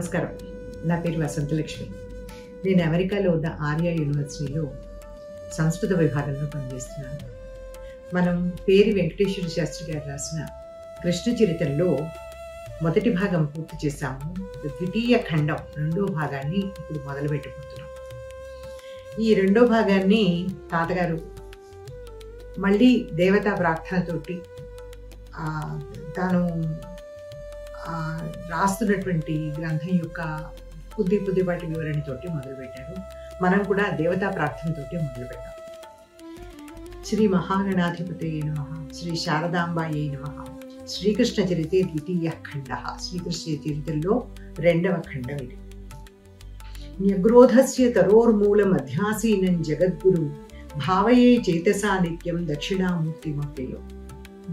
నమస్కారం. నా పేరు వసంతలక్ష్మి. నేను అమెరికాలో ఉన్న ఆర్య యూనివర్సిటీలో సంస్కృత విభాగంలో పనిచేస్తున్నాను. మనం పేరు వెంకటేశ్వర శాస్త్రి గారు రాసిన కృష్ణ చరిత్రలో మొదటి భాగం పూర్తి చేశాము. ద్వితీయ ఖండం రెండో భాగాన్ని ఇప్పుడు మొదలు పెట్టుకుంటున్నాం. ఈ రెండో భాగాన్ని తాతగారు మళ్ళీ దేవతా ప్రార్థనతోటి తాను రాస్తున్నటువంటి గ్రంథం యొక్క కొద్దిపాటి వివరణతోటి మొదలుపెట్టారు. మనం కూడా దేవతా ప్రార్థనతోటి మొదలుపెట్టాం. శ్రీ మహాగణాధిపతయే నమః, శ్రీ శారదాంబాయే నమః. శ్రీకృష్ణ చరితే ద్వితీయ ఖండ. శ్రీకృష్ణ చరిత్రలో రెండవ ఖండం ఇది. న్యగ్రోధస్య తరోర్మూలం అధ్యాసీనం జగద్గురు భావయే చేతసా నిత్యం దక్షిణామూర్తిమవ్యయం.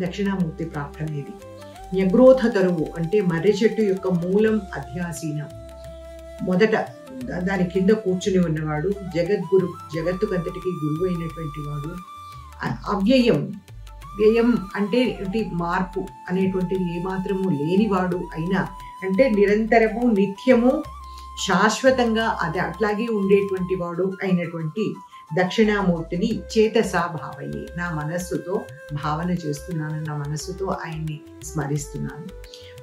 దక్షిణామూర్తి ప్రార్థన ఇది. న్యగ్రోధ తరువు అంటే మర్రి చెట్టు యొక్క మూలం అధ్యాసీనం, మొదట దాని కింద కూర్చుని ఉన్నవాడు, జగద్గురు జగత్తుకంతటికి గురువు అయినటువంటి వాడు, అవ్యయం వ్యయం అంటే మార్పు అనేటువంటిది ఏమాత్రము లేనివాడు అయినా, అంటే నిరంతరము నిత్యము శాశ్వతంగా అది అట్లాగే ఉండేటువంటి వాడు అయినటువంటి దక్షిణామూర్తిని చేతసా భావయే, నా మనస్సుతో భావన చేస్తున్నాను, నా మనస్సుతో ఆయన్ని స్మరిస్తున్నాను.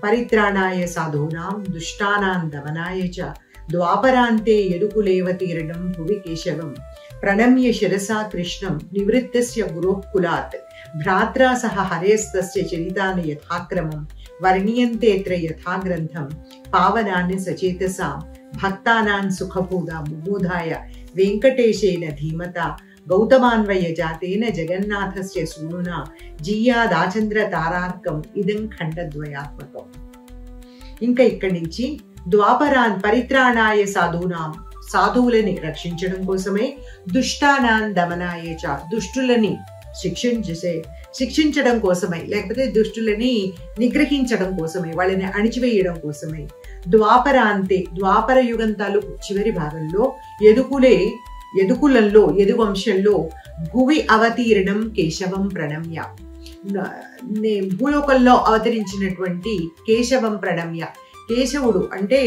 పరిత్రాణాయ సాధూనాం దుష్టానాం దమనాయ చ ద్వాపరాంతే యదుకులేవతీరణం భువి కేశవం ప్రణమ్య శిరసా కృష్ణం నివృత్తస్య గురోఃకులాత్ భ్రాత్రా సహ హరేస్తస్య చరితాని యథాక్రమం వర్ణీయంతేత్ర యథా గ్రంథం పావనాన్ని సచేతసాం భక్తానాం సుఖబోధాయ వెంకటేశేన ధీమత గౌతమాన్వయ జాతేన జగన్నాథస్య సూనునా జీయాదాచంద్ర తారార్కం ఇదం ఖండద్వయాత్మకం. ఇంకా ఇక్కడి నుంచి ద్వాపరాన్ పరిత్రాణాయ సాధూనాం, సాధువులని రక్షించడం కోసమే, దుష్టానాన్ దమనాయ చ, దుష్టులని శిక్షించడం కోసమై, లేకపోతే దుష్టులని నిగ్రహించడం కోసమై, వాళ్ళని అణిచివేయడం కోసమై, ద్వాపరాంతే ద్వాపర యుగంతాలు చివరి భాగంలో యదుకులంలో యదువంశంలో భువి అవతీర్ణం కేశవం ప్రణమ్య, భూలోకంలో అవతరించినటువంటి కేశవం ప్రణమ్య, కేశవుడు అంటే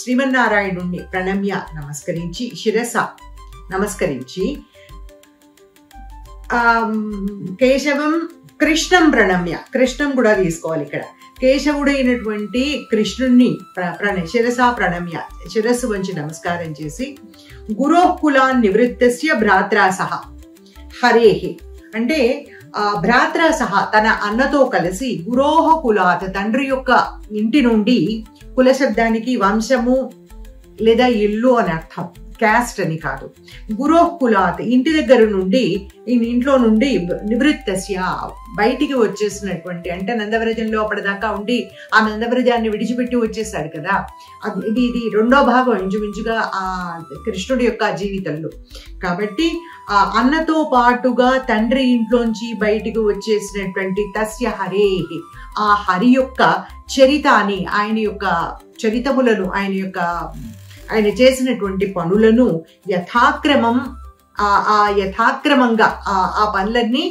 శ్రీమన్నారాయణుణ్ణి ప్రణమ్య నమస్కరించి, శిరస నమస్కరించి, కేశవం కృష్ణం ప్రణమ్య, కృష్ణం కూడా తీసుకోవాలి ఇక్కడ, కేశవుడైనటువంటి కృష్ణుణ్ణి శిరసా ప్రణమ్య, శిరస్సు వంచి నమస్కారం చేసి, గురోఃకులాన్ నివృత్తస్య భ్రాత్రా సహ హరేహి అంటే భ్రాత్రా సహ తన అన్నతో కలిసి, గురోహ కులాత్ తండ్రి యొక్క ఇంటి నుండి, కుల శబ్దానికి వంశము లేదా ఇల్లు అని అర్థం, క్యాస్ట్ అని కాదు, గురోః కులాత్ ఇంటి దగ్గర నుండి, ఇంట్లో నుండి, నివృత్తస్య బయటికి వచ్చేసినటువంటి, అంటే నందవ్రజంలో అప్పటిదాకా ఉండి ఆ నందవ్రజాన్ని విడిచిపెట్టి వచ్చేసాడు కదా, ఇది రెండో భాగం ఇంచుమించుగా ఆ కృష్ణుడి యొక్క జీవితంలో. కాబట్టి ఆ అన్నతో పాటుగా తండ్రి ఇంట్లోంచి బయటికి వచ్చేసినటువంటి తస్య హరేహి, ఆ హరి యొక్క చరితాన్ని, ఆయన యొక్క చరితములను, ఆయన చేసినటువంటి పనులను యథాక్రమం, యథాక్రమంగా ఆ పనులన్నీ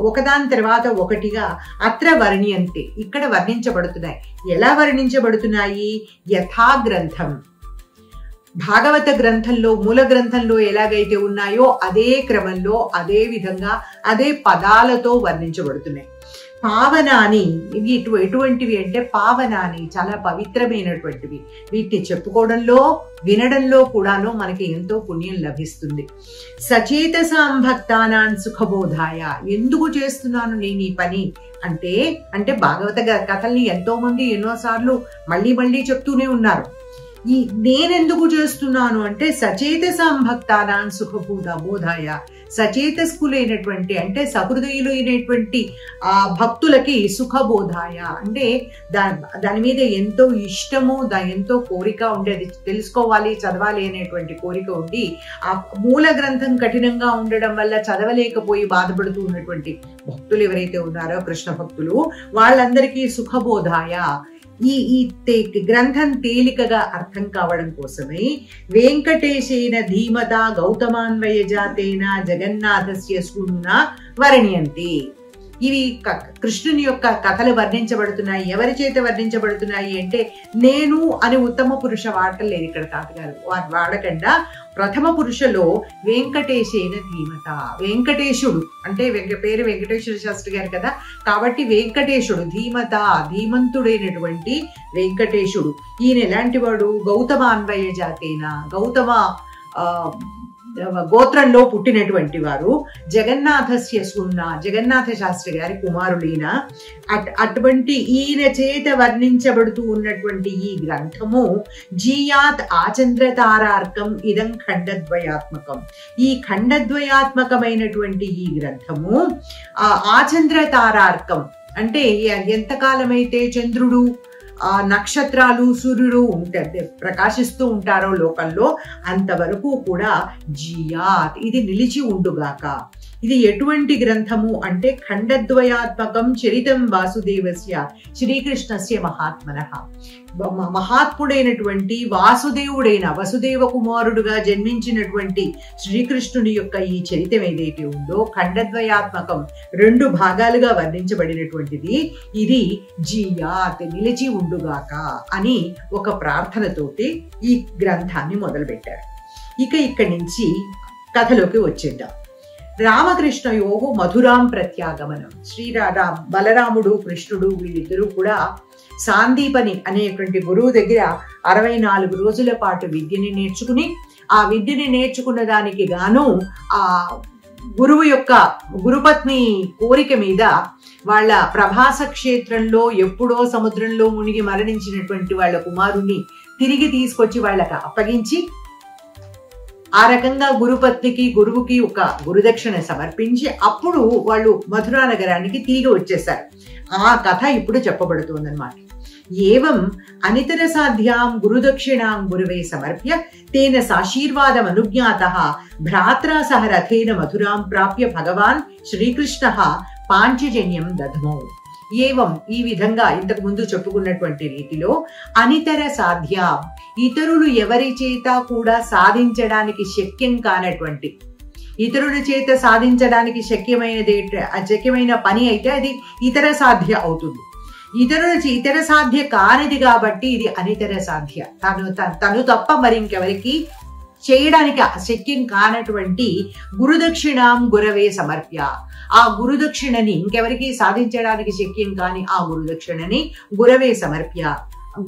ఒకదాని తర్వాత ఒకటిగా అత్ర వర్ణ్యంతే ఇక్కడ వర్ణించబడుతున్నాయి. ఎలా వర్ణించబడుతున్నాయి? యథా గ్రంథం, భాగవత గ్రంథంలో మూల గ్రంథంలో ఎలాగైతే ఉన్నాయో అదే క్రమంలో, అదే విధంగా, అదే పదాలతో వర్ణించబడుతున్నాయి. పావనాని, ఇవి ఎటువంటివి అంటే పావనాని చాలా పవిత్రమైనటువంటివి. వీటిని చెప్పుకోవడంలో, వినడంలో కూడాను మనకి ఎంతో పుణ్యం లభిస్తుంది. సచేతసాం భక్తానాం సుఖబోధాయ, ఎందుకు చేస్తున్నాను నేను ఈ పని అంటే భాగవత కథల్ని ఎంతో మంది ఎన్నోసార్లు మళ్ళీ చెప్తూనే ఉన్నారు. నేనెందుకు చేస్తున్నాను అంటే సచేతసాం భక్తానాం సుఖబోధాయ, సచేతస్కులైనటువంటి అంటే సహృదయులైనటువంటి ఆ భక్తులకి సుఖబోధాయ అంటే దాని మీద ఎంతో ఇష్టము, ఎంతో కోరిక ఉండేది, తెలుసుకోవాలి, చదవాలి అనేటువంటి కోరిక ఉండి, ఆ మూల గ్రంథం కఠినంగా ఉండడం వల్ల చదవలేకపోయి బాధపడుతూ ఉన్నటువంటి భక్తులు ఎవరైతే ఉన్నారో, కృష్ణ భక్తులు, వాళ్ళందరికీ సుఖబోధాయ, ఈ గ్రంథం తేలికగా అర్థం కావడం కోసమై వెంకటేశేన ధీమత గౌతమాన్వయ జాతేన జగన్నాథస్య సూనునా వర్ణ్యంతి. ఇవి కృష్ణుని యొక్క కథలు వర్ణించబడుతున్నాయి. ఎవరి చేత వర్ణించబడుతున్నాయి అంటే నేను అని ఉత్తమ పురుష వాడలేదు ఇక్కడ తాతగారు, వాడకుండా ప్రథమ పురుషలో వెంకటేశేన ధీమత. వెంకటేశుడు అంటే పేరు వెంకటేశ్వర శాస్త్రి గారు కదా, కాబట్టి వెంకటేశుడు ధీమత, ధీమంతుడైనటువంటి వెంకటేశుడు. ఈయన ఎలాంటి వాడు? గౌతమ అన్వయ జాతేన, గౌతమ గోత్రంలో పుట్టినటువంటి వారు. జగన్నాథస్య సున్న, జగన్నాథ శాస్త్రి గారి కుమారుడైన అటువంటి ఈయన చేత వర్ణించబడుతూ ఉన్నటువంటి ఈ గ్రంథము జీయాత్ ఆచంద్రతారార్కం ఇదం ఖండద్వయాత్మకం. ఈ ఖండద్వయాత్మకమైనటువంటి ఈ గ్రంథము ఆచంద్రతారార్కం అంటే ఎంతకాలమైతే చంద్రుడు నక్షత్రాలు సూర్యుడు ప్రకాశిస్తూ ఉంటారో లోకంలో అంతవరకు కూడా జియాత్ ఇది నిలిచి ఉండుగాక. ఇది ఎటువంటి గ్రంథము అంటే ఖండద్వయాత్మకం చరితం వాసుదేవస్య శ్రీకృష్ణస్య మహాత్మనః. మహాత్ముడైనటువంటి వాసుదేవుడైన వసుదేవ కుమారుడుగా జన్మించినటువంటి శ్రీకృష్ణుని యొక్క ఈ చరితం ఏదైతే ఉందో ఖండద్వయాత్మకం, 2 భాగాలుగా వర్ణించబడినటువంటిది. ఇది జియాత్ నిలిచి ఉండుగాక అని ఒక ప్రార్థనతోటి ఈ గ్రంథాన్ని మొదలుపెట్టారు. ఇక్కడి నుంచి కథలోకి వచ్చేద్దాం. రామకృష్ణయోగో మధురాం ప్రత్యాగమనం. బలరాముడు కృష్ణుడు వీళ్ళిద్దరూ కూడా సాందీపని అనేటువంటి గురువు దగ్గర 64 రోజుల పాటు విద్యని నేర్చుకుని, ఆ విద్యని నేర్చుకున్న దానికి గాను ఆ గురువు యొక్క గురుపత్ని కోరిక మీద వాళ్ళ ప్రభాస క్షేత్రంలో ఎప్పుడో సముద్రంలో మునిగి మరణించినటువంటి వాళ్ళ కుమారుణ్ణి తిరిగి తీసుకొచ్చి వాళ్ళకి అప్పగించి, ఆ రకంగా గురుపత్నికి గురువుకి ఒక గురుదక్షిణ సమర్పించి అప్పుడు వాళ్ళు మధురా నగరానికి తిరిగి వచ్చేసారు. ఆ కథ ఇప్పుడు చెప్పబడుతోందన్నమాట. ఏవం అనితర సాధ్యాం గురుదక్షిణాం గురువే సమర్ప్య తేన సాశీర్వాదం అనుజ్ఞాతః భ్రాత్రా సహ రథేన మధురాం ప్రాప్య భగవాన్ శ్రీకృష్ణః పాంచజన్యం దధమౌ. ఏవం ఈ విధంగా ఇంతకు ముందు చెప్పుకున్నటువంటి రీతిలో అనితర సాధ్య ఇతరులు ఎవరి చేత కూడా సాధించడానికి శక్యం కానటువంటి, ఇతరుల చేత సాధించడానికి శక్యమైన పని అయితే అది ఇతర సాధ్య అవుతుంది. ఇతర సాధ్య కానిది కాబట్టి ఇది అనితర సాధ్య. తను తప్ప మరి ఇంకెవరికి చేయడానికి అశక్యం కానటువంటి గురుదక్షిణాం గురవే సమర్ప్య. ఆ గురుదక్షిణని ఇంకెవరికి సాధించడానికి శక్యం కాని ఆ గురుదక్షిణని గురవే సమర్ప్య,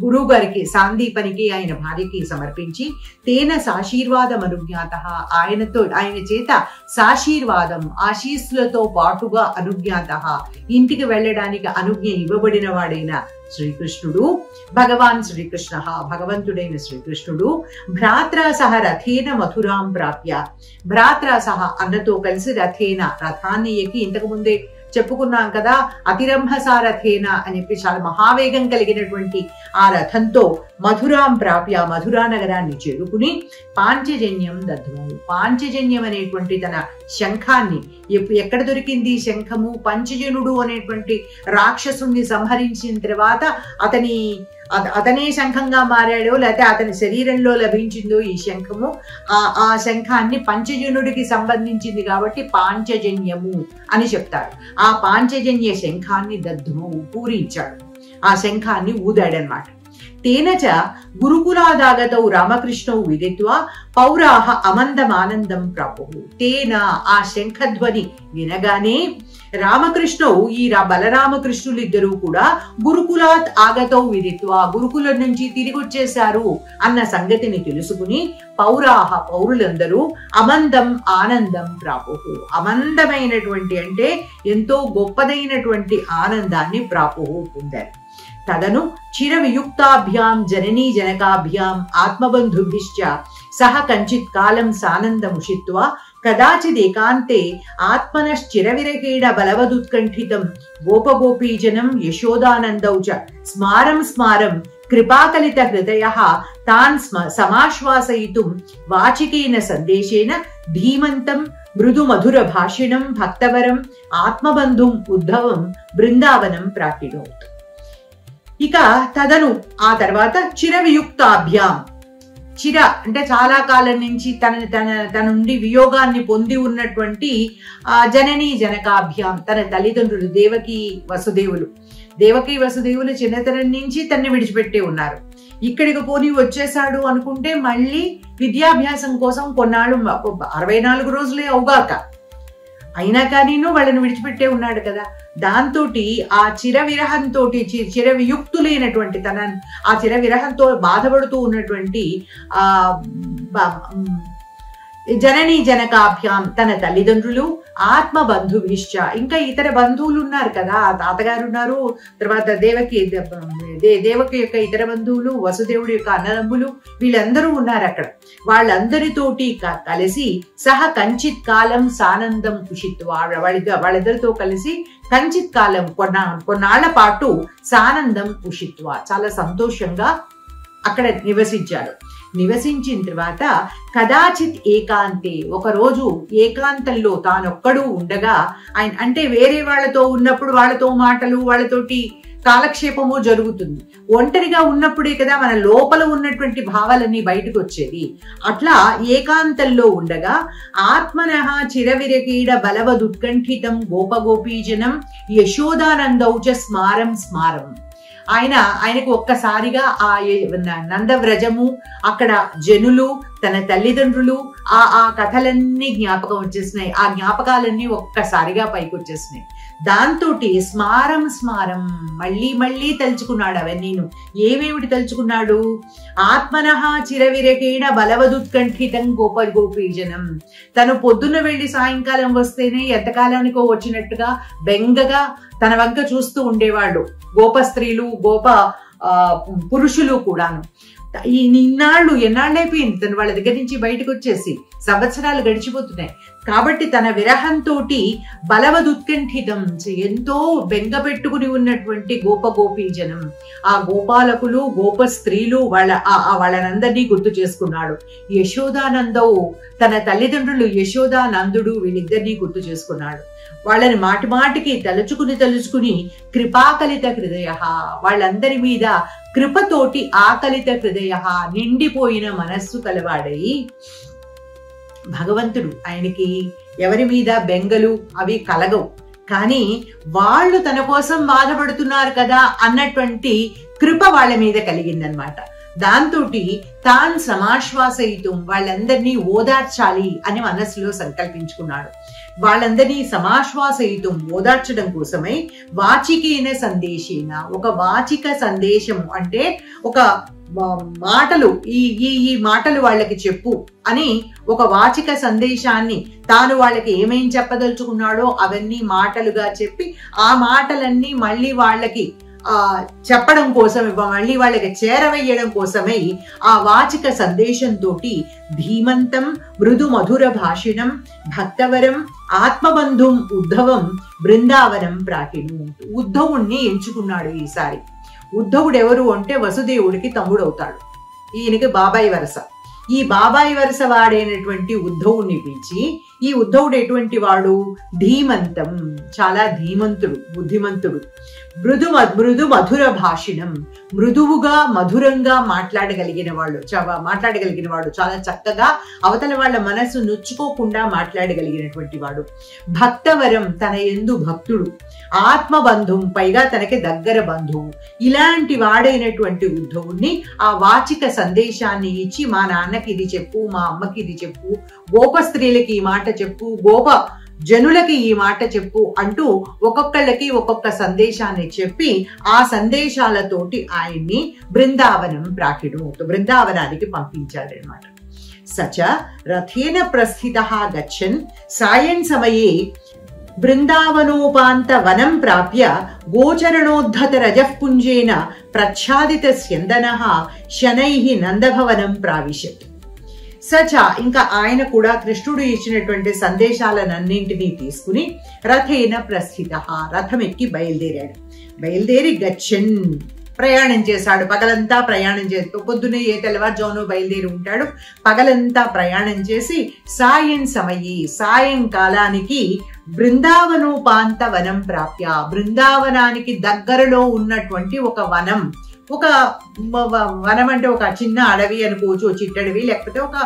గురువు గారికి సాందీపనికి ఆయన భార్యకి సమర్పించి తేన సాశీర్వాదం అనుజ్ఞాతః ఆయన చేత సాశీర్వాదం ఆశీస్సులతో పాటుగా అనుజ్ఞాతః ఇంటికి వెళ్ళడానికి అనుజ్ఞ ఇవ్వబడిన వాడైన శ్రీకృష్ణుడు భగవాన్ శ్రీకృష్ణ భగవంతుడైన శ్రీకృష్ణుడు భ్రాత్రా సహ రథేన మధురాం ప్రాప్య, భ్రాత్రా సహ అన్నతో కలిసి రథేన రథాన్ని ఎక్కి ఇంతకు ముందే చెప్పుకున్నాం కదా, అతిరంభసారథేన అని చెప్పి చాలా మహావేగం కలిగినటువంటి ఆ రథంతో మధురాం ప్రాప్య మధురా నగరాన్ని చేరుకుని పాంచజన్యం దద్మౌ. పాంచజన్యం అనేటువంటి తన శంఖాన్ని ఎక్కడ దొరికింది శంఖము? పంచజనుడు అనేటువంటి రాక్షసుని సంహరించిన తర్వాత అతనే శంఖంగా మారాడో లేకపోతే అతని శరీరంలో లభించిందో ఈ శంఖము. ఆ శంఖాన్ని పంచజనుడికి సంబంధించింది కాబట్టి పాంచజన్యము అని చెప్తారు. ఆ పాంచజన్య శంఖాన్ని దద్మౌ పూరించాడు, ఆ శంఖాన్ని ఊదాడనమాట. తేనచ గురుకులాదాగతౌ రామకృష్ణౌ విదిత్వా పౌరాహ అమందమానందం ప్రాపుః. తేన ఆ శంఖధ్వని వినగానే రామకృష్ణౌ ఈ బలరామకృష్ణులిద్దరూ కూడా గురుకులాత్ ఆగతౌ విదిత్వా గురుకులం నుంచి తిరిగి వచ్చేశారు అన్న సంగతిని తెలుసుకుని పౌరాహ పౌరులందరూ అమందం ఆనందం ప్రాపుః. అమందమైనటువంటి అంటే ఎంతో గొప్పదైనటువంటి ఆనందాన్ని ప్రాపుః పొందారు. తదను చిర వియుక్తాభ్యాం జననీ జనకాభ్యాం ఆత్మబంధుభిశ్చ సహ కంచిత్ కాలం సానందముషిత్వా కదాచిదేకాంతే ఆత్మనశ్చిరవిరహేణ బలవదుత్కంఠితం గోపగోపీజనం యశోదానందౌ చ స్మారం స్మారం కృపాకలిత హృదయః తాన్ సమాశ్వాసయితుం వాచికేన సందేశేన ధీమంతం మృదు మధుర భాషిణం భక్తవరం ఆత్మబంధుం ఉద్ధవం బృందావనం ప్రాప్తినోత్. ఇక తదను ఆ తర్వాత చిరవియుక్తాభ్యాం, చిర అంటే చాలా కాలం నుంచి తన నుండి వియోగాన్ని పొంది ఉన్నటువంటి జననీ జనకాభ్యాం, తన తల్లిదండ్రులు దేవకి వసుదేవులు చిన్నతనం నుంచి తన్ని విడిచిపెట్టే ఉన్నారు. ఇక్కడికి పోనీ వచ్చేసాడు అనుకుంటే మళ్ళీ విద్యాభ్యాసం కోసం కొన్నాళ్ళు 64 రోజులే అవుగాక అయినా కానీ వాళ్ళని విడిచిపెట్టే ఉన్నాడు కదా. దాంతో ఆ చిరవిరహంతో చిరవియుక్తులైనటువంటి ఆ చిరవిరహంతో బాధపడుతూ ఉన్నటువంటి జననీ జనకాభ్యాం తన తల్లిదండ్రులు, ఆత్మబంధువిశ్చ ఇంకా ఇతర బంధువులు ఉన్నారు కదా, తాతగారు ఉన్నారు, తర్వాత దేవకి యొక్క ఇతర బంధువులు, వసుదేవుడి యొక్క అన్నదమ్ములు, వీళ్ళందరూ ఉన్నారు అక్కడ. వాళ్ళందరితోటి కలిసి సహ కంచిత్ కాలం సానందం కుషిత్వ, వాళ్ళిద్దరితో కలిసి కంచిత్ కాలం కొన్నాళ్ల పాటు సానందం కుషిత్వ చాలా సంతోషంగా అక్కడ నివసించాడు. నివసించిన తర్వాత కదాచిత్ ఏకాంతే, ఒకరోజు ఏకాంతంలో తానొక్కడు ఉండగా, ఆయన అంటే వేరే వాళ్ళతో ఉన్నప్పుడు వాళ్ళతో మాటలు వాళ్ళతోటి కాలక్షేపము జరుగుతుంది. ఒంటరిగా ఉన్నప్పుడే కదా మన లోపల ఉన్నటువంటి భావాలన్నీ బయటకు వచ్చేది. అట్లా ఏకాంతంలో ఉండగా ఆత్మనః చిరవిరకీడ బలవదుత్కంఠితం గోపగోపీజనం యశోదానందౌచ స్మారం ఆయనకు ఒక్కసారిగా ఆ నందవ్రజము, అక్కడ జనులు, తన తల్లిదండ్రులు, ఆ కథలన్నీ జ్ఞాపకం వచ్చేసినాయి. ఆ జ్ఞాపకాలన్నీ ఒక్కసారిగా పైకి వచ్చేసినాయి. దాంతో స్మారం మళ్ళీ తలుచుకున్నాడు అవన్నీను. ఏమేమిటి తలుచుకున్నాడు? ఆత్మనః చిరవిరకేణ బలవదుత్కంఠితం గోపగోపీజనం, తను పొద్దున్న వెళ్లి సాయంకాలం వస్తేనే ఎంతకాలానికో వచ్చినట్టుగా బెంగగా తన వంక చూస్తూ ఉండేవాళ్ళు గోప స్త్రీలు, గోప పురుషులు కూడాను. ఈ ఎన్నాళ్ళైపోయింది తను వాళ్ళ దగ్గర నుంచి బయటకు వచ్చేసి, సంవత్సరాలు గడిచిపోతున్నాయి. కాబట్టి తన విరహంతో బలవదుత్కంఠితం ఎంతో బెంగ పెట్టుకుని ఉన్నటువంటి గోపగోపీజనం, ఆ గోపాలకులు, గోప స్త్రీలు వాళ్ళనందరినీ గుర్తు చేసుకున్నాడు. యశోదానందవు తన తల్లిదండ్రులు యశోదానందుడు వీళ్ళిద్దరినీ గుర్తు చేసుకున్నాడు. వాళ్ళని మాటిమాటికి తలుచుకుని కృపాకలిత హృదయ, వాళ్ళందరి మీద కృపతోటి ఆకలిత హృదయ నిండిపోయిన మనస్సు కలవాడై, భగవంతుడు ఆయనకి ఎవరి మీద బెంగలు అవి కలగవు, కానీ వాళ్ళు తన కోసం బాధపడుతున్నారు కదా అన్నటువంటి కృప వాళ్ళ మీద కలిగిందనమాట. దాంతో తాన్ సమాశ్వాసయితం, వాళ్ళందరినీ ఓదార్చాలి అని మనస్సులో సంకల్పించుకున్నాడు. వాళ్ళందరినీ సమాశ్వాసయితం ఓదార్చడం కోసమై వాచికేన సందేశేన, ఒక వాచిక సందేశం అంటే ఒక మాటలు, ఈ మాటలు వాళ్ళకి చెప్పు అని ఒక వాచిక సందేశాన్ని తాను వాళ్ళకి ఏమేం చెప్పదలుచుకున్నాడో అవన్నీ మాటలుగా చెప్పి, ఆ మాటలన్నీ మళ్ళీ వాళ్ళకి చెప్పడం కోసం, మళ్ళీ వాళ్ళకి చేరవేయడం కోసమై ఆ వాచిక సందేశంతో ధీమంతం మృదు మధుర భాషిణం భక్తవరం ఆత్మబంధుం ఉద్ధవం బృందావనం ప్రాకిణు. ఉద్ధవుణ్ణి ఎంచుకున్నాడు ఈసారి. ఉద్ధవుడు ఎవరు అంటే వసుదేవుడికి తమ్ముడు అవుతాడు. ఈయనకి బాబాయి వరస. ఈ బాబాయి వరస వాడైనటువంటి ఉద్ధవుణ్ణి పిలిచి, ఈ ఉద్ధవుడు ఎటువంటి వాడు? ధీమంతం, చాలా ధీమంతుడు, బుద్ధిమంతుడు. మృదు మధుర భాషిణం, మృదువుగా మధురంగా మాట్లాడగలిగిన వాడు, చాలా చక్కగా అవతల వాళ్ళ మనస్సు నొచ్చుకోకుండా మాట్లాడగలిగినటువంటి వాడు. భక్తవరం, తన యందు భక్తుడు. ఆత్మబంధువు, పైగా తనకి దగ్గర బంధువు. ఇలాంటి వాడైనటువంటి ఉద్ధవుణ్ణి ఆ వాచిక సందేశాన్ని ఇచ్చి, మా నాన్నకి ఇది చెప్పు, మా అమ్మకి ఇది చెప్పు, గోప స్త్రీలకి ఈ మాట చెప్పు, గోప జనులకి ఈ మాట చెప్పు అంటూ ఒక్కొక్కళ్ళకి ఒక్కొక్క సందేశాన్ని చెప్పి, ఆ సందేశాలతోటి ఆయన్ని బృందావనం ప్రాకిడు, బృందావనానికి పంపించాడనమాట. సచ రథేన ప్రస్థితః గచ్చన్ సాయం సమయే బృందావనోపాంత వనం ప్రాప్య గోచరణోద్ధత రజఃపుంజేన ప్రచ్ఛాదిత స్యందనః శనైః నందభవనం ప్రావిశత్. సచ, ఇంకా ఆయన కూడా కృష్ణుడు ఇచ్చినటువంటి సందేశాలన్నింటినీ తీసుకుని రథేన ప్రస్థితః, రథం ఎక్కి బయలుదేరి గచ్చన్, ప్రయాణం చేశాడు. పగలంతా ప్రయాణం చేస్తూ, పొద్దునే ఏ తెల్లవారుజామున బయలుదేరి ఉంటాడు. పగలంతా ప్రయాణం చేసి సాయంకాలానికి బృందావనోపాంత వనం ప్రాప్య, బృందావనానికి దగ్గరలో ఉన్నటువంటి ఒక వనం ఒక వనం అంటే ఒక చిన్న అడవి అనుకోవచ్చు, చిట్టడవి, లేకపోతే ఒక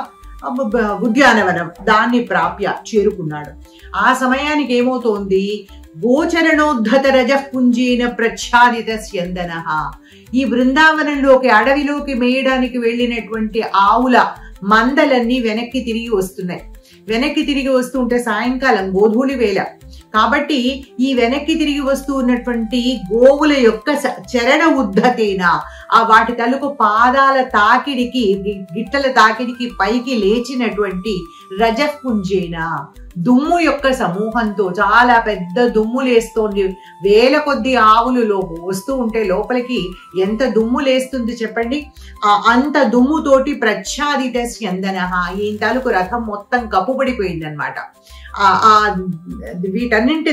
ఉద్యానవనం, దాన్ని ప్రాప్య చేరుకున్నాడు. ఆ సమయానికి ఏమవుతోంది, గోచరణోద్ధత రజఃపుంజేన ప్రచ్ఛాదిత స్యందనః. ఈ బృందావనంలోకి, అడవిలోకి మేయడానికి వెళ్ళినటువంటి ఆవుల మందలన్నీ వెనక్కి తిరిగి వస్తున్నాయి. వెనక్కి తిరిగి వస్తూ ఉంటే సాయంకాలం గోధూళి వేళ కాబట్టి ఈ వెనక్కి తిరిగి వస్తూ ఉన్నటువంటి గోవుల యొక్క చరణ ఉద్ధతేన, ఆ వాటి తలుపు పాదాల తాకిడికి, గిట్టల తాకిడికి పైకి లేచినటువంటి రజఃపుంజేన, దుమ్ము యొక్క సమూహంతో, చాలా పెద్ద దుమ్ము లేస్తోంది. వేల కొద్ది ఆవులు వస్తూ ఉంటే లోపలికి ఎంత దుమ్ము లేస్తుంది చెప్పండి. అంత దుమ్ముతోటి ప్రచ్ఛాదిత స్యందనః, ఈ తాలూకు రథం మొత్తం కప్పుబడిపోయింది అనమాట. వీటన్నింటి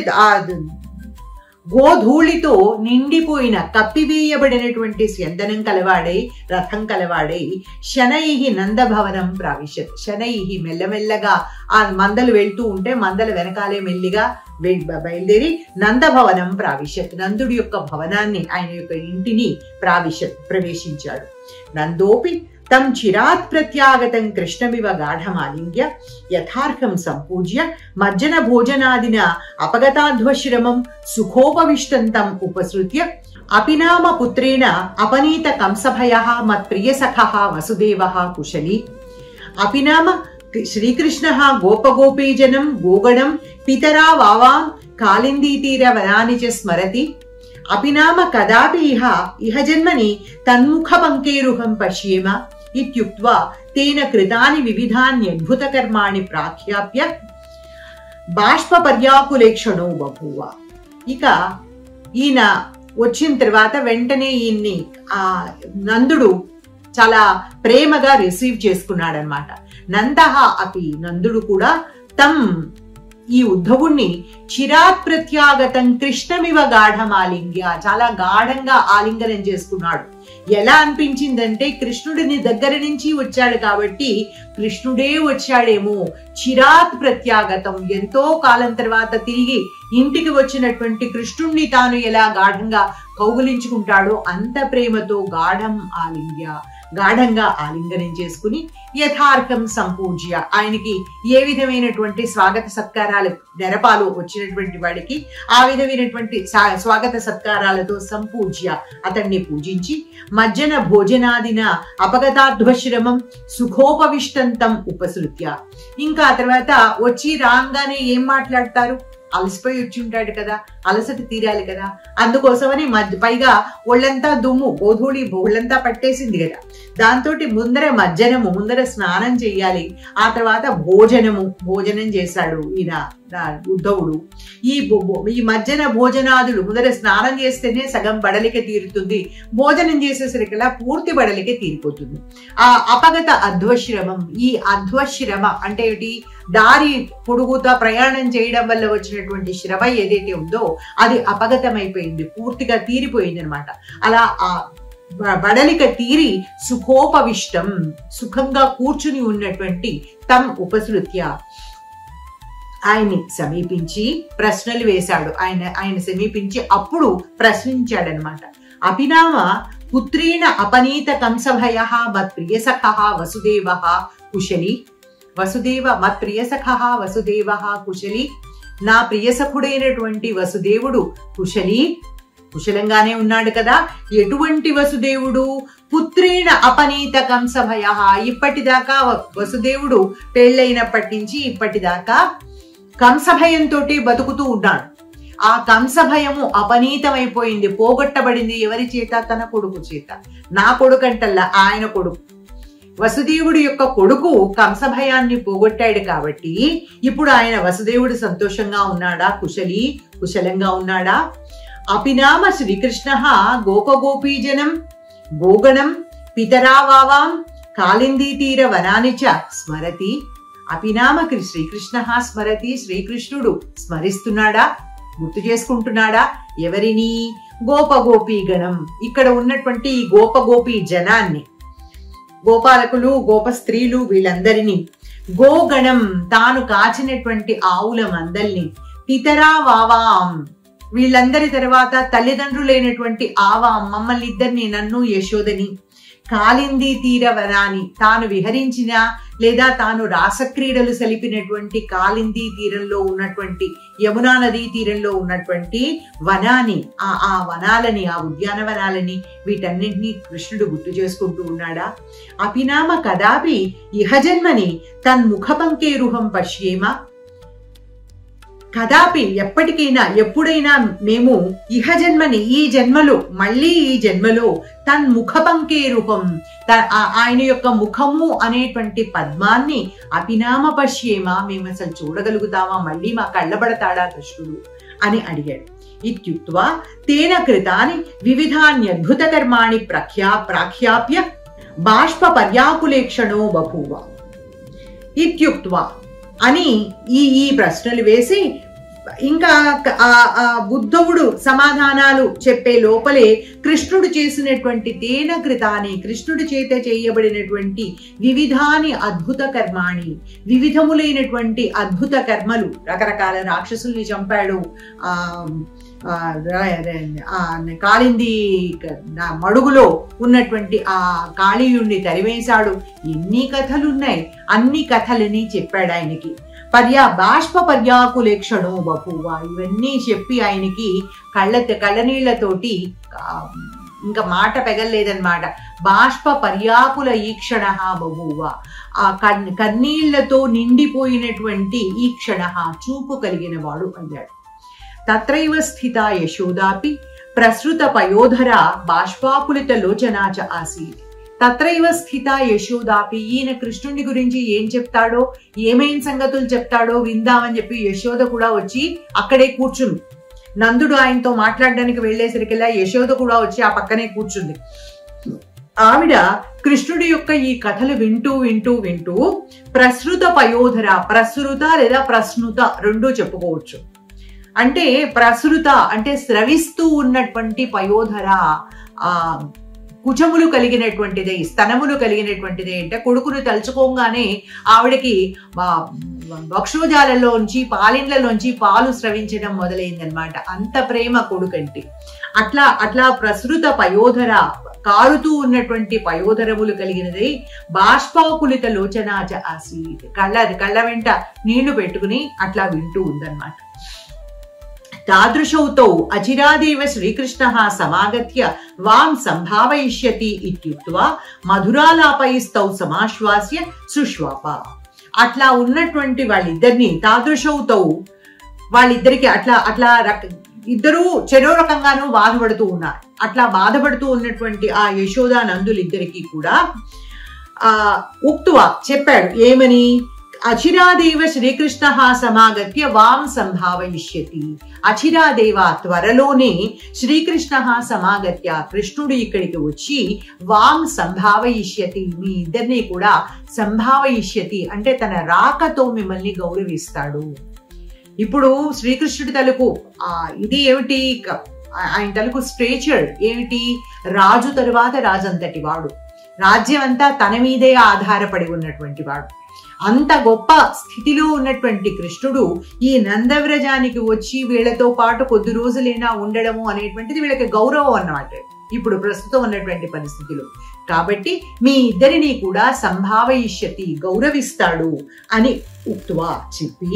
గోధూళితో నిండిపోయిన, కప్పివేయబడినటువంటి స్యందనం కలవాడై, రథం కలవాడై, శనైహి నందభవనం ప్రావిశత్. శనైహి మెల్లమెల్లగా ఆ మందలు వెళ్తూ ఉంటే మందల వెనకాలే మెల్లిగా బయలుదేరి నందభవనం ప్రావిశత్, నందుడి యొక్క భవనాన్ని, ఆయన యొక్క ఇంటిని ప్రవేశించాడు. నందోపి తం చిరాత్ ప్రత్యాగతం కృష్ణమివ గాఢమాలింగ్య యథార్హం సంపూజ్య మజ్జన భోజనాదిన అపగతాధ్వశ్రమం సుఖోపవిష్టంతం ఉపసృత్య అపినామ పుత్రేణ అపనీత కంసభయః మత్ప్రియసఖః వసుదేవః కుశలీ. అపినామ శ్రీకృష్ణః గోపగోపీజనం గోగణం పితరా వావాం కాళిందీతీర వనాని చ స్మరతి. అపినామ కదాపి ఇహ జన్మని తన్ముఖ పంకేరుహం పశ్యేమ ఇత్యుక్త్వా తేన కృతాని వివిధాన్యద్భుత కర్మాణి ప్రాఖ్యాప్య బాష్ప పర్యాకులేక్షణో బభూవ. ఇక ఈయన వచ్చిన తర్వాత వెంటనే ఈయన్ని నందుడు చాలా ప్రేమగా రిసీవ్ చేసుకున్నాడనమాట. నందః అపి, నందుడు కూడా తం, ఈ ఉద్ధవుణ్ణి చిరాత్ ప్రత్యాగతం కృష్ణమివ గాఢమాలింగ్య, చాలా గాఢంగా ఆలింగనం చేసుకున్నాడు. ఎలా అనిపించిందంటే కృష్ణుడిని దగ్గర నుంచి వచ్చాడు కాబట్టి కృష్ణుడే వచ్చాడేమో. చిరాత్ ప్రత్యాగతం, ఎంతో కాలం తర్వాత తిరిగి ఇంటికి వచ్చినటువంటి కృష్ణుణ్ణి తాను ఎలా గాఢంగా కౌగులించుకుంటాడో అంత ప్రేమతో గాఢంగా ఆలింగనం చేసుకుని యథార్థం సంపూజ్య, ఆయనకి ఏ విధమైనటువంటి స్వాగత సత్కారాలు నెరపాలు వచ్చినటువంటి వాడికి ఆ విధమైనటువంటి స్వాగత సత్కారాలతో సంపూజ్య అతన్ని పూజించి మజ్జన భోజనాదిన అపగతాధ్వశ్రమం సుఖోపవిష్టంతం ఉపసృత్య. ఇంకా తర్వాత వచ్చి రాగానే ఏం మాట్లాడతారు, అలసిపోయి వచ్చి ఉంటాడు కదా, అలసట తీరాలి కదా, అందుకోసమని పైగా ఒళ్ళంతా దుమ్ము, గోధూళి ఒళ్ళంతా పట్టేసింది కదా, దాంతో ముందర స్నానం చెయ్యాలి. ఆ తర్వాత భోజనం చేశాడు ఈయన ఉద్ధవుడు. ఈ మజ్జన భోజనాదులు, ముందర స్నానం చేస్తేనే సగం బడలిక తీరుతుంది, భోజనం చేసేసరికలా పూర్తి బడలిక తీరిపోతుంది. ఆ అపగత అధ్వశ్రమం, ఈ అధ్వశ్రమ అంటే ఏమిటి, దారి పొడుగుతా ప్రయాణం చేయడం వల్ల వచ్చినటువంటి శ్రమ ఏదైతే ఉందో అది అపగతమైపోయింది, పూర్తిగా తీరిపోయింది అనమాట. అలా ఆ బడలిక తీరి సుఖోపవిష్టం, సుఖంగా కూర్చుని ఉన్నటువంటి తం ఉపసృత్య, ఆయన్ని సమీపించి ప్రశ్నలు వేశాడు. ఆయన సమీపించి అప్పుడు ప్రశ్నించాడనమాట. అపినామ పుత్రేణ అపనీత కంసభయః మత్ప్రియసఖః వసుదేవః కుశలీ. మత్ప్రియసఖః వసుదేవః కుశలీ, నా ప్రియసఖుడైనటువంటి వసుదేవుడు కుశలంగానే ఉన్నాడు కదా. ఎటువంటి వసుదేవుడు, పుత్రేణ అపనీత కంసభయః, ఇప్పటిదాకా వసుదేవుడు పెళ్ళైనప్పటి నుంచి ఇప్పటిదాకా కంసభయంతో బతుకుతూ ఉన్నాడు. ఆ కంసభయము అపనీతమైపోయింది, పోగొట్టబడింది. ఎవరి చేత? తన కొడుకు చేత. నా కొడుకంటల్లా ఆయన కొడుకు, వసుదేవుడి యొక్క కొడుకు కంసభయాన్ని పోగొట్టాడు కాబట్టి ఇప్పుడు ఆయన వసుదేవుడు సంతోషంగా ఉన్నాడా, కుశలంగా ఉన్నాడా? అపినామ శ్రీకృష్ణః గోపగోపీజనం గోగణం పితరా వావాం కాళిందీతీర వనాని చ స్మరతి. అపినామ శ్రీకృష్ణః స్మరతి, శ్రీకృష్ణుడు స్మరిస్తున్నాడా, గుర్తు చేసుకుంటున్నాడా? ఎవరిని? గోపగోపీగణం, ఇక్కడ ఉన్నటువంటి ఈ గోపగోపీ జనాన్ని, గోపాలకులు గోప స్త్రీలు వీళ్ళందరినీ, గోగణం తాను కాచినటువంటి ఆవుల మందల్ని, పితరా వావాం వీళ్ళందరి తర్వాత తల్లిదండ్రులైనటువంటి మమ్మల్ని ఇద్దరిని, నన్ను యశోదని, కాళిందీ తీర వనాన్ని, తాను విహరించిన లేదా తాను రాసక్రీడలు సలిపినటువంటి కాళిందీ తీరంలో ఉన్నటువంటి, యమునా నదీ తీరంలో ఉన్నటువంటి వనాన్ని, ఆ వనాలని, ఆ ఉద్యానవనాలని, వీటన్నింటినీ కృష్ణుడు గుర్తు చేసుకుంటూ ఉన్నాడా? అపినామ కదాపి ఇహజన్మని తన్ముఖపంకేరుహం పశ్యేమ. కదాపి ఎప్పటికైనా, ఎప్పుడైనా మేము ఇహజన్మని, ఈ జన్మలో, మళ్ళీ ఈ జన్మలో తన్ముఖపంకేరుహం, ఆయన యొక్క ముఖము అనేటువంటి పద్మాన్ని అపినామ పశ్యేమ, మేము అసలు చూడగలుగుతామా? మళ్ళీ మా కళ్ళబడతాడా కృష్ణుడు అని అడిగాడు. ఇత్యుక్త్వా తేన కృతాని వివిధాన్యద్భుత కర్మాణి ప్రాఖ్యాప్య బాష్ప పర్యాకులేక్షణో బభూవ. ఇత్యుక్త్వా అని ఈ ప్రశ్నలు వేసి ఇంకా బుద్ధవుడు సమాధానాలు చెప్పే లోపలే కృష్ణుడు చేసినటువంటి తేన కృతాని, కృష్ణుడి చేత చేయబడినటువంటి వివిధాని అద్భుత కర్మాణి, వివిధములైనటువంటి అద్భుత కర్మలు, రకరకాల రాక్షసుల్ని చంపాడు, కాళింది మడుగులో ఉన్నటువంటి ఆ కాళీయుణ్ణి తరివేశాడు. ఎన్ని కథలున్నాయి, అన్ని కథలని చెప్పాడు ఆయనకి. బాష్ప పర్యాకులేక్షణో బభూవ, ఇవన్నీ చెప్పి ఆయనకి కళ్ళనీళ్లతోటి ఇంకా మాట పెగల్లేదన్నమాట. బాష్ప పర్యాకుల ఈక్షణ బభూవ, ఆ కన్నీళ్లతో నిండిపోయినటువంటి ఈక్షణ, చూపు కలిగిన వాడు అయ్యాడు. తత్రైవ స్థిత యశోదాపి ప్రసృత పయోధర బాష్పాకులిత లోచనాచ ఆసీత్. తత్రైవ స్థిత యశోదాపి, ఈయన కృష్ణుడి గురించి ఏం చెప్తాడో, ఏమేం సంగతులు చెప్తాడో విందామని చెప్పి యశోద కూడా వచ్చి అక్కడే కూర్చుంది. నందుడు ఆయనతో మాట్లాడడానికి వెళ్లేసరికల్లా యశోద కూడా వచ్చి ఆ పక్కనే కూర్చుంది. ఆవిడ కృష్ణుడి యొక్క ఈ కథలు వింటూ వింటూ వింటూ ప్రసృత పయోధర, ప్రసృత లేదా ప్రస్నుత రెండూ చెప్పుకోవచ్చు. అంటే ప్రసృత అంటే స్రవిస్తూ ఉన్నటువంటి, పయోధర కుచములు కలిగినటువంటిదే, స్తనములు కలిగినటువంటిదే. అంటే కొడుకును తలుచుకోగానే ఆవిడకి వక్షోజాలలోంచి, పాలిండ్లలోంచి పాలు స్రవించడం మొదలైందనమాట. అంత ప్రేమ కొడుకంటే. అట్లా ప్రసృత పయోధర, కారుతూ ఉన్నటువంటి పయోధరములు కలిగినది. బాష్పాకులిత లోచనాచ ఆసీత్, కళ్ళ వెంట నీళ్లు పెట్టుకుని అట్లా వింటూ ఉందన్నమాట. తాదృశౌతౌ అచిరాదేవ శ్రీకృష్ణః సమాగత్య వాం సంభావయిష్యతి ఇత్యుక్త్వా మధురాలాపైస్తౌ సమాశ్వాస్య సుష్వాప. అట్లా ఉన్నటువంటి వాళ్ళిద్దరిని, తాదృశౌతౌ వాళ్ళిద్దరికి అట్లా ఇద్దరూ చెరో రకంగానూ బాధపడుతూ ఉన్నారు. అట్లా బాధపడుతూ ఉన్నటువంటి ఆ యశోదా నందులిద్దరికీ కూడా ఉక్తువా చెప్పాడు. ఏమని? అచిరాదేవ శ్రీకృష్ణ సమాగత్య వాం సంభావయిష్యతి. అచిరాదేవ త్వరలోనే శ్రీకృష్ణ సమాగత్య, కృష్ణుడు ఇక్కడికి వచ్చి వాం సంభావయిష్యతి, మీ ఇద్దరిని కూడా సంభావయిష్యతి అంటే తన రాకతో మిమ్మల్ని గౌరవిస్తాడు. ఇప్పుడు శ్రీకృష్ణుడి తలకు ఇది ఏమిటి, ఆయన తలకు స్ట్రేచర్ ఏమిటి? రాజు తరువాత రాజంతటి వాడు, రాజ్యం అంతా తన మీదే ఆధారపడి ఉన్నటువంటి వాడు. అంత గొప్ప స్థితిలో ఉన్నటువంటి కృష్ణుడు ఈ నందవ్రజానికి వచ్చి వీళ్ళతో పాటు కొద్ది రోజులైనా ఉండడము అనేటువంటిది వీళ్ళకి గౌరవం అన్నమాట ఇప్పుడు ప్రస్తుతం ఉన్నటువంటి పరిస్థితిలో. కాబట్టి మీ ఇద్దరిని కూడా సంభావయిష్యతి, గౌరవిస్తాడు అని ఉక్త్వా చెప్పి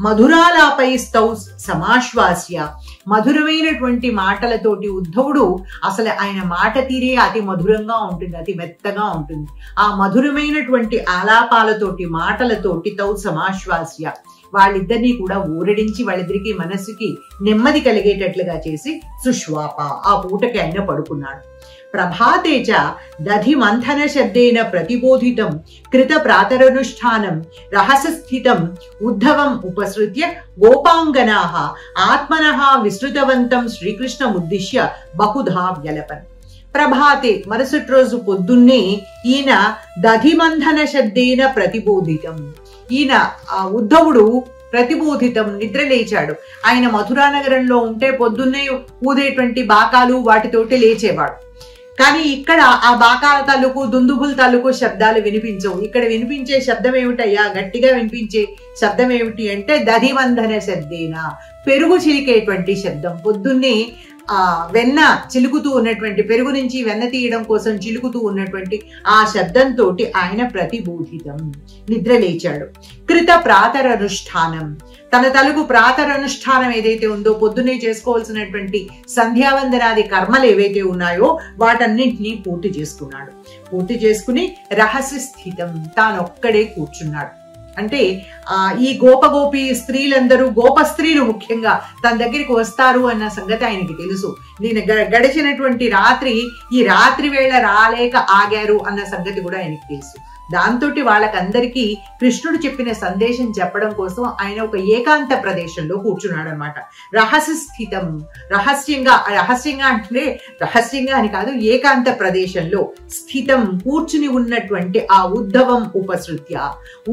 మధురాలాపైస్తౌ సమాశ్వాస్య, మధురమైనటువంటి మాటలతోటి ఉద్ధవుడు, అసలు ఆయన మాట తీరే అతి మధురంగా ఉంటుంది, అతి మెత్తగా ఉంటుంది. ఆ మధురమైనటువంటి ఆలాపాలతోటి, మాటలతోటి తౌ సమాశ్వాస్య, వాళ్ళిద్దరినీ కూడా ఊరడించి వాళ్ళిద్దరికి మనస్సుకి నెమ్మది కలిగేటట్లుగా చేసి సుష్వాప, ఆ పూటకి ఆయన పడుకున్నాడు. ప్రభాతేచ దధి మంథన శబ్దేన ప్రతిబోధితం కృత ప్రాతరనుష్ఠానం రహస్యస్థితం ఉద్ధవం ఉపసృత్య గోపాంగనాః ఆత్మనః విస్తృతవంతం శ్రీకృష్ణముద్దిశ్య బహుధా వ్యలపన్. ప్రభాతే మరుసటి రోజు పొద్దున్నే ఈయన దధిమంథన శబ్దేన ప్రతిబోధితం, ఈయన ఉద్ధవుడు ప్రతిబోధితం నిద్రలేచాడు. ఆయన మథురా నగరంలో ఉంటే పొద్దున్నే ఊదేటువంటి బాకాలు వాటితోటి లేచేవాడు. కానీ ఇక్కడ ఆ బాకాల తాలూకు దుందుబుల్ తాలూకు శబ్దాలు వినిపించవు. ఇక్కడ వినిపించే శబ్దం ఏమిటయ్యా, గట్టిగా వినిపించే శబ్దం ఏమిటి అంటే దధివంధన శబ్దేనా, పెరుగు చిలికేటువంటి శబ్దం. పొద్దున్నే వెన్న చిలుకుతూ ఉన్నటువంటి, పెరుగు నుంచి వెన్న తీయడం కోసం చిలుకుతూ ఉన్నటువంటి ఆ శబ్దంతో ఆయన ప్రతిబోధితం, నిద్ర లేచాడు. కృత ప్రాతరనుష్ఠానం, తన తలుగు ప్రాతరనుష్ఠానం ఏదైతే ఉందో, పొద్దున్నే చేసుకోవాల్సినటువంటి సంధ్యావందనాది కర్మలు ఏవైతే ఉన్నాయో వాటన్నింటినీ పూర్తి చేసుకున్నాడు. పూర్తి చేసుకుని రహస్య స్థితం, తానొక్కడే కూర్చున్నాడు. అంటే ఈ గోపగోపి స్త్రీలందరూ, గోప స్త్రీలు ముఖ్యంగా తన దగ్గరికి వస్తారు అన్న సంగతి ఆయనకి తెలుసు. నేను గడిచినటువంటి రాత్రి, ఈ రాత్రి వేళ రాలేక ఆగారు అన్న సంగతి కూడా ఆయనకి తెలుసు. దాంతో వాళ్ళకందరికీ కృష్ణుడు చెప్పిన సందేశం చెప్పడం కోసం ఆయన ఒక ఏకాంత ప్రదేశంలో కూర్చున్నాడు అనమాట. రహస్య స్థితం, రహస్యంగా అంటే రహస్యంగా అని కాదు, ఏకాంత ప్రదేశంలో స్థితం కూర్చుని ఉన్నటువంటి ఆ ఉద్ధవం ఉపసృత్య,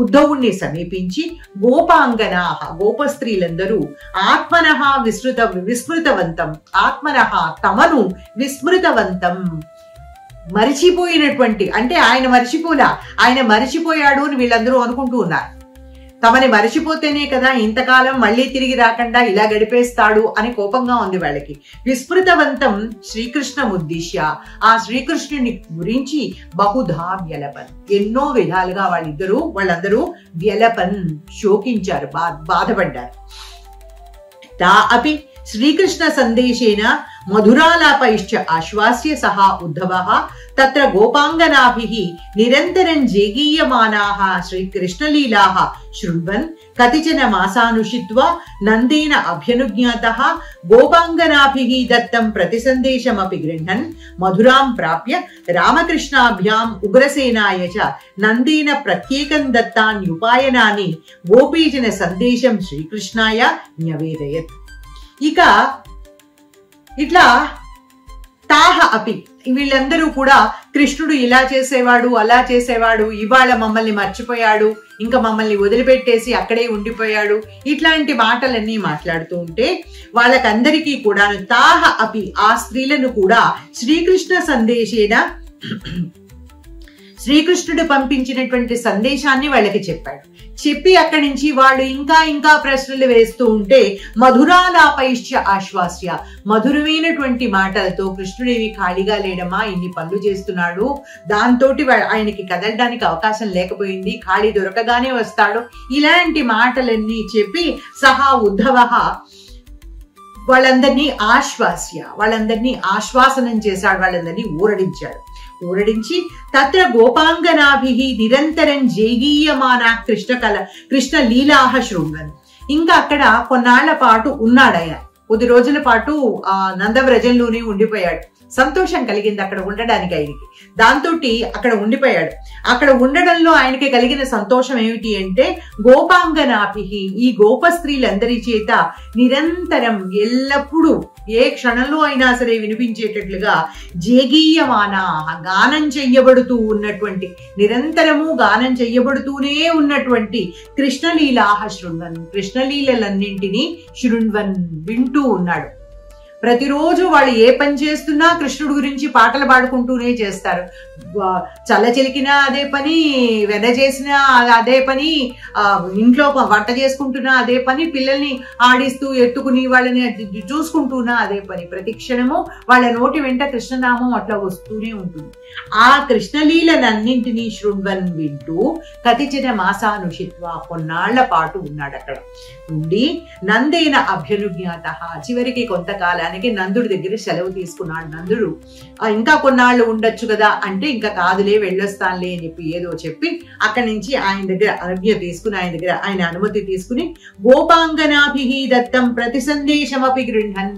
ఉద్ధవుణ్ణి సమీపించి గోపాంగనా, గోప స్త్రీలందరూ ఆత్మనః విస్మృతవంతం, ఆత్మనః తమను విస్మృతవంతం, మరిచిపోయినటువంటి, అంటే ఆయన మరిచిపోలా, ఆయన మరిచిపోయాడు అని వీళ్ళందరూ అనుకుంటూ ఉన్నారు. తమని మరిచిపోతేనే కదా ఇంతకాలం మళ్ళీ తిరిగి రాకుండా ఇలా గడిపేస్తాడు అని కోపంగా ఉంది వాళ్ళకి. విస్మృతవంతం శ్రీకృష్ణ ఉద్దేశ్య, ఆ శ్రీకృష్ణుని గురించి బహుధా వ్యలపన్, ఎన్నో విధాలుగా వాళ్ళందరూ వ్యలపన్, శోకించారు, బాధపడ్డారు. తా అపి శ్రీకృష్ణ సందేశేన మధురాలాపైశ్చ ఆశ్వాస్య సహా ఉద్ధవః తత్ర గోపాంగనాభిః నిరంతరం జేగీయమానాః శ్రీకృష్ణలీలాః శృణ్వన్ కతిచన మాసానుషిత్వా నందేన అభ్యనుజ్ఞాతః గోపాంగనాభిః దత్తం ప్రతిసందేశమపి గృహ్ణన్ మధురాం ప్రాప్య రామకృష్ణాభ్యాం ఉగ్రసేనాయ చ నందేన ప్రత్యేకం దత్తాన్యుపాయనాని గోపీజన సందేశం శ్రీకృష్ణాయ న్యవేదయత్. ఇక ఇట్లా తాహ అపి, వీళ్ళందరూ కూడా కృష్ణుడు ఇలా చేసేవాడు, అలా చేసేవాడు, ఇవాళ మమ్మల్ని మర్చిపోయాడు, ఇంకా మమ్మల్ని వదిలిపెట్టేసి అక్కడే ఉండిపోయాడు, ఇట్లాంటి మాటలన్నీ మాట్లాడుతూ ఉంటే వాళ్ళకందరికీ కూడా తాహ అపి, ఆ స్త్రీలను కూడా శ్రీకృష్ణ సందేశేన, శ్రీకృష్ణుడు పంపించినటువంటి సందేశాన్ని వాళ్ళకి చెప్పాడు. చెప్పి అక్కడి నుంచి వాళ్ళు ఇంకా ప్రశ్నలు వేస్తూ ఉంటే మధురాలాపైశ్చ ఆశ్వాస్య, మధురమైనటువంటి మాటలతో, కృష్ణుడేవి ఖాళీగా లేడమా, ఇన్ని పనులు చేస్తున్నాడు, దాంతో ఆయనకి కదలడానికి అవకాశం లేకపోయింది, ఖాళీ దొరకగానే వస్తాడు, ఇలాంటి మాటలన్నీ చెప్పి సహా ఉద్ధవః వాళ్ళందరినీ ఆశ్వాసనం చేశాడు, వాళ్ళందరినీ ఊరడించి తత్ర గోపాంగనాభిః నిరంతరం జేగీయమానా కృష్ణ లీలాః శృణ్వన్. ఇంకా అక్కడ కొన్నాళ్ల పాటు ఉన్నాడు ఆయన, కొద్ది రోజుల పాటు నందవ్రజంలోనే ఉండిపోయాడు. సంతోషం కలిగింది అక్కడ ఉండడానికి ఆయనకి, దాంతో అక్కడ ఉండిపోయాడు. అక్కడ ఉండడంలో ఆయనకి కలిగిన సంతోషం ఏమిటి అంటే గోపాంగనాభిః, ఈ గోప స్త్రీలందరి చేత నిరంతరం, ఎల్లప్పుడూ, ఏ క్షణంలో అయినా సరే వినిపించేటట్లుగా జేగీయమానా, గానం చెయ్యబడుతూ ఉన్నటువంటి, నిరంతరము గానం చెయ్యబడుతూనే ఉన్నటువంటి కృష్ణలీలాః శృణ్వన్, కృష్ణలీలలన్నింటినీ శృణ్వన్, వింటూ ఉన్నాడు. ప్రతిరోజు వాళ్ళు ఏ పని చేస్తున్నా కృష్ణుడు గురించి పాటలు పాడుకుంటూనే చేస్తారు. చల్ల చిలికినా అదే పని, వెన చేసినా అదే పని, ఇంట్లో వంట చేసుకుంటున్నా అదే పని, పిల్లల్ని ఆడిస్తూ ఎత్తుకుని వాళ్ళని చూసుకుంటున్నా అదే పని. ప్రతి క్షణము వాళ్ళ నోటి వెంట కృష్ణనామం అట్లా వస్తూనే ఉంటుంది. ఆ కృష్ణలీలనన్నింటినీ శృణ్వన్, వింటూ కతిచన మాసానుషిత్వ, కొన్నాళ్ల పాటు ఉన్నాడు. అక్కడ ఉండి నందేన అభ్యనుజ్ఞాత, చివరికి కొంతకాలానికి నందుడి దగ్గర సెలవు తీసుకున్నాడు. నందుడు ఇంకా కొన్నాళ్ళు ఉండొచ్చు కదా అంటే, ఇంకా కాదులే వెళ్ళొస్తానులే అని ఏదో చెప్పి అక్కడి నుంచి ఆయన దగ్గర అనుజ్ఞ తీసుకుని, ఆయన అనుమతి తీసుకుని గోపాంగనాభిః దత్తం ప్రతి సందేశమపి గృహ్ణన్,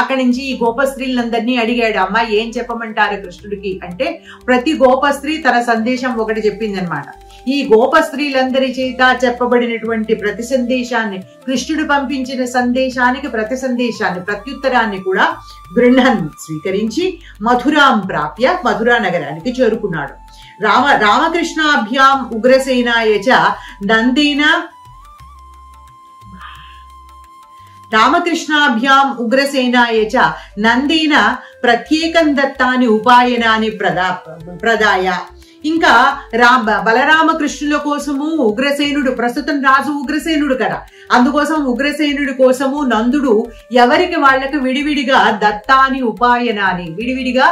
అక్కడి నుంచి ఈ గోప స్త్రీలందరినీ అడిగాడు, అమ్మా ఏం చెప్పమంటారు కృష్ణుడికి అంటే, ప్రతి గోప స్త్రీ తన సందేశం ఒకటి చెప్పింది అనమాట. ఈ గోప స్త్రీలందరి చేత చెప్పబడినటువంటి ప్రతి సందేశాన్ని, కృష్ణుడు పంపించిన సందేశానికి ప్రతి సందేశాన్ని, ప్రత్యుత్తరాన్ని కూడా గృహ్ణన్, స్వీకరించి మధురాం ప్రాప్య, మధురా నగరానికి చేరుకున్నాడు. రామకృష్ణాభ్యాం ఉగ్రసేనాయ చ నందేన రామకృష్ణాభ్యాం ఉగ్రసేనాయ చ నందేన ప్రత్యేకం దత్తాని ఉపాయనాని ప్రదాయ. ఇంకా బలరామకృష్ణుల కోసము ఉగ్రసేనుడు, ప్రస్తుతం రాజు ఉగ్రసేనుడు కదా, అందుకోసం ఉగ్రసేనుడి కోసము నందుడు ఎవరికి వాళ్ళకి విడివిడిగా దత్తాని ఉపాయనాని విడివిడిగా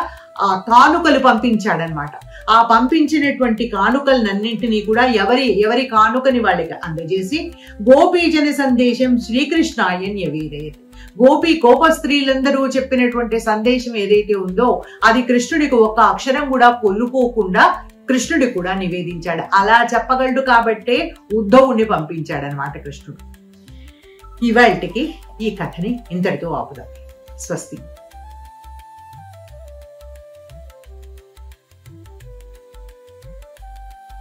ఆ కానుకలు పంపించాడనమాట. ఆ పంపించినటువంటి కానుకలన్నింటినీ కూడా ఎవరి కానుకని వాళ్ళకి అందజేసి గోపీజన సందేశం శ్రీకృష్ణాయ న్యవేదయతి. కోప స్త్రీలందరూ చెప్పినటువంటి సందేశం ఏదైతే ఉందో అది కృష్ణుడికి ఒక్క అక్షరం కూడా పొల్లుపోకుండా కృష్ణుడి కూడా నివేదించాడు. అలా చెప్పగలడు కాబట్టే ఉద్ధవుణ్ణి పంపించాడనమాట కృష్ణుడు. ఇవాళకి ఈ కథని ఇంతటితో ఆపుదాం. స్వస్తి.